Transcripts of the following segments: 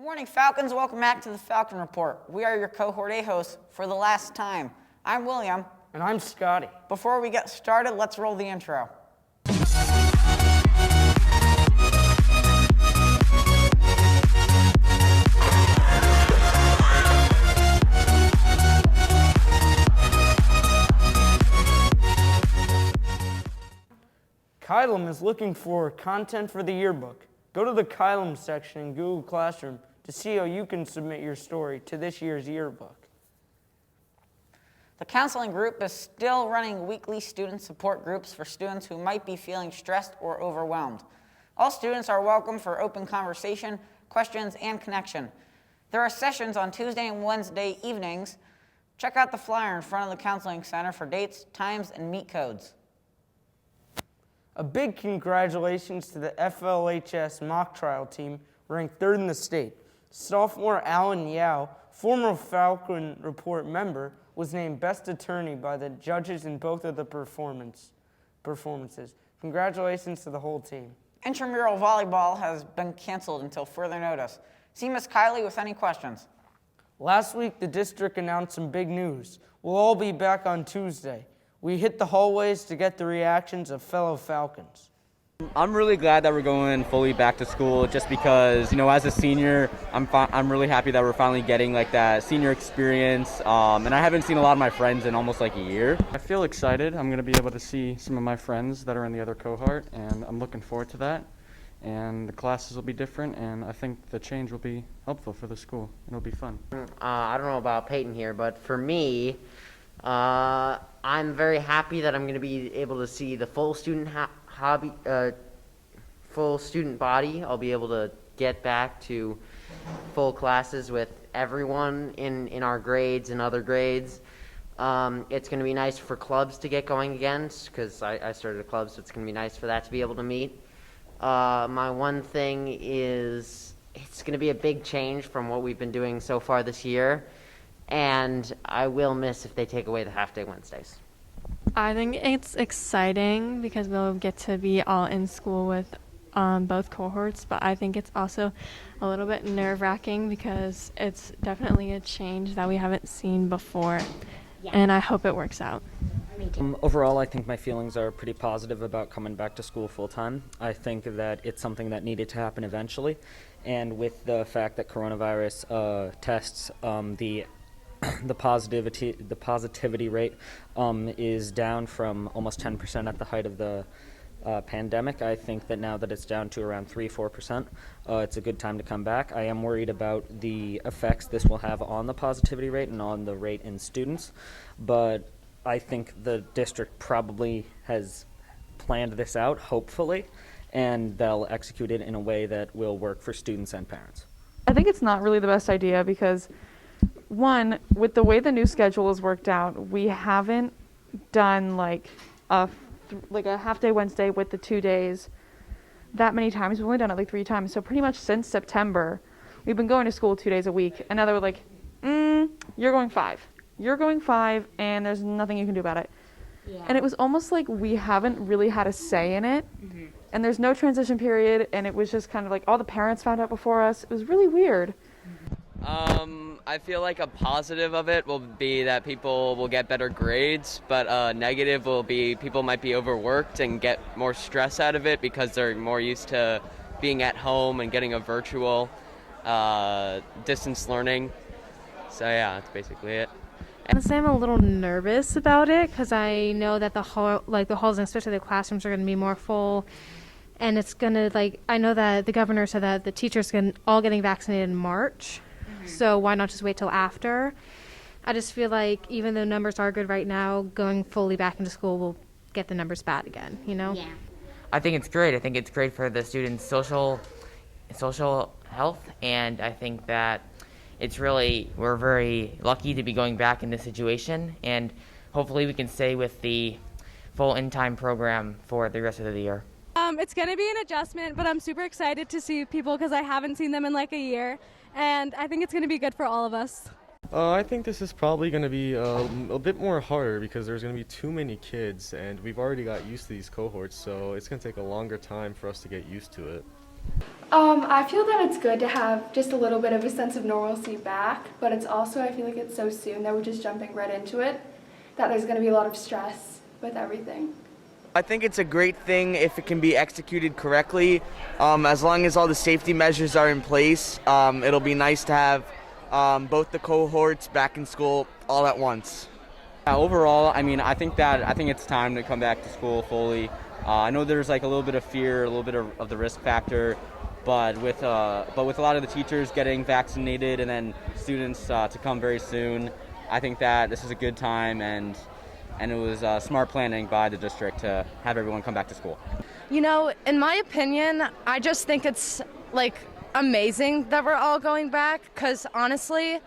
morning, Falcons. Welcome back to the Falcon Report. We are your Cohort A hosts for the last time. I'm William. And I'm Scotty. Before we get started, let's roll the intro. Kylum is looking for content for the yearbook. Go to the Kylum section in Google Classroom to see how you can submit your story to this year's yearbook. The counseling group is still running weekly student support groups for students who might be feeling stressed or overwhelmed. All students are welcome for open conversation, questions, and connection. There are sessions on Tuesday and Wednesday evenings. Check out the flyer in front of the counseling center for dates, times, and meet codes. A big congratulations to the FLHS mock trial team, ranked third in the state. Sophomore Alan Yao, former Falcon Report member, was named Best Attorney by the judges in both of the performances. Congratulations to the whole team. Intramural volleyball has been canceled until further notice. See Miss Kylie with any questions. Last week, the district announced some big news. We'll all be back on Tuesday. We hit the hallways to get the reactions of fellow Falcons. I'm really glad that we're going fully back to school just because, as a senior, I'm really happy that we're finally getting like that senior experience. And I haven't seen a lot of my friends in almost like a year. I feel excited. I'm going to be able to see some of my friends that are in the other cohort, and I'm looking forward to that. And the classes will be different, and I think the change will be helpful for the school. It'll be fun. I don't know about Peyton here, but for me, I'm very happy that I'm going to be able to see the full student full student body. I'll be able to get back to full classes with everyone in our grades and other grades. It's going to be nice for clubs to get going again because I started a club, so it's going to be nice for that to be able to meet. My one thing is it's going to be a big change from what we've been doing so far this year. And I will miss if they take away the half-day Wednesdays. I think it's exciting because we'll get to be all in school with both cohorts, but I think it's also a little bit nerve-wracking because it's definitely a change that we haven't seen before, and I hope it works out. Overall, I think my feelings are pretty positive about coming back to school full-time. I think that it's something that needed to happen eventually, and with the fact that coronavirus tests the positivity rate is down from almost 10% at the height of the pandemic. I think that now that it's down to around 3-4%, it's a good time to come back. I am worried about the effects this will have on the positivity rate and on the rate in students, but I think the district probably has planned this out, hopefully, and they'll execute it in a way that will work for students and parents. I think it's not really the best idea because one, with the way the new schedule is worked out, we haven't done like a half-day Wednesday with the 2 days that many times. We've only done it like 3 times. So pretty much since September, we've been going to school 2 days a week. And now they were like, you're going 5. You're going 5, and there's nothing you can do about it. Yeah. And it was almost like we haven't really had a say in it. Mm-hmm. And there's no transition period, and it was just kind of like all the parents found out before us. It was really weird. I feel like a positive of it will be that people will get better grades, but a negative will be people might be overworked and get more stress out of it because they're more used to being at home and getting a virtual distance learning. So yeah, that's basically it. Honestly, I'm a little nervous about it because I know that the halls and especially the classrooms are going to be more full. And it's going to, I know that the governor said that the teachers are all getting vaccinated in March. So why not just wait till after? I just feel like even though numbers are good right now, going fully back into school will get the numbers bad again, Yeah. I think it's great. I think it's great for the students' social health, and I think that we're very lucky to be going back in this situation, and hopefully we can stay with the full in-time program for the rest of the year. It's going to be an adjustment, but I'm super excited to see people because I haven't seen them in like a year. And I think it's going to be good for all of us. I think this is probably going to be a bit more harder because there's going to be too many kids, and we've already got used to these cohorts, so it's going to take a longer time for us to get used to it. I feel that it's good to have just a little bit of a sense of normalcy back, but it's also, I feel like it's so soon that we're just jumping right into it, that there's going to be a lot of stress with everything. I think it's a great thing if it can be executed correctly. As long as all the safety measures are in place, it'll be nice to have both the cohorts back in school all at once. Overall, I mean, I think it's time to come back to school fully. I know there's like a little bit of fear, a little bit of the risk factor, but with a lot of the teachers getting vaccinated and then students to come very soon, I think that this is a good time, and it was smart planning by the district to have everyone come back to school. You know, in my opinion, I just think it's like amazing that we're all going back, because honestly,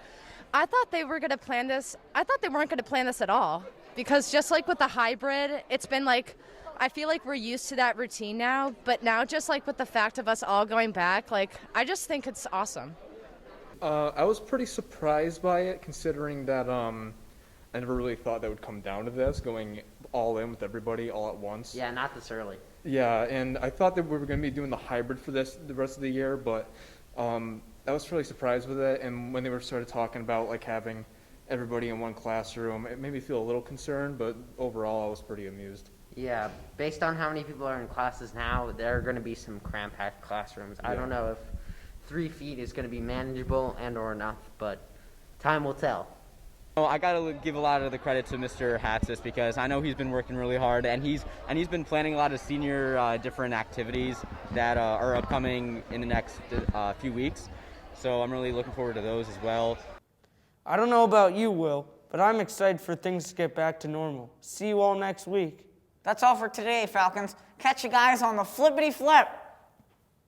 I thought they were going to plan this. I thought they weren't going to plan this at all, because just like with the hybrid, it's been like, I feel like we're used to that routine now, but now just like with the fact of us all going back, like I just think it's awesome. I was pretty surprised by it, considering that I never really thought that would come down to this, going all in with everybody all at once. Yeah, not this early. Yeah, and I thought that we were going to be doing the hybrid for this the rest of the year, but I was really surprised with it. And when they were started talking about like having everybody in one classroom, it made me feel a little concerned, but overall I was pretty amused. Yeah, based on how many people are in classes now, there are going to be some cram-packed classrooms. I don't know if 3 feet is going to be manageable and or enough, but time will tell. Oh, I gotta give a lot of the credit to Mr. Hatsis, because I know he's been working really hard, and he's been planning a lot of senior different activities that are upcoming in the next few weeks. So I'm really looking forward to those as well. I don't know about you, Will, but I'm excited for things to get back to normal. See you all next week. That's all for today, Falcons. Catch you guys on the flippity flip.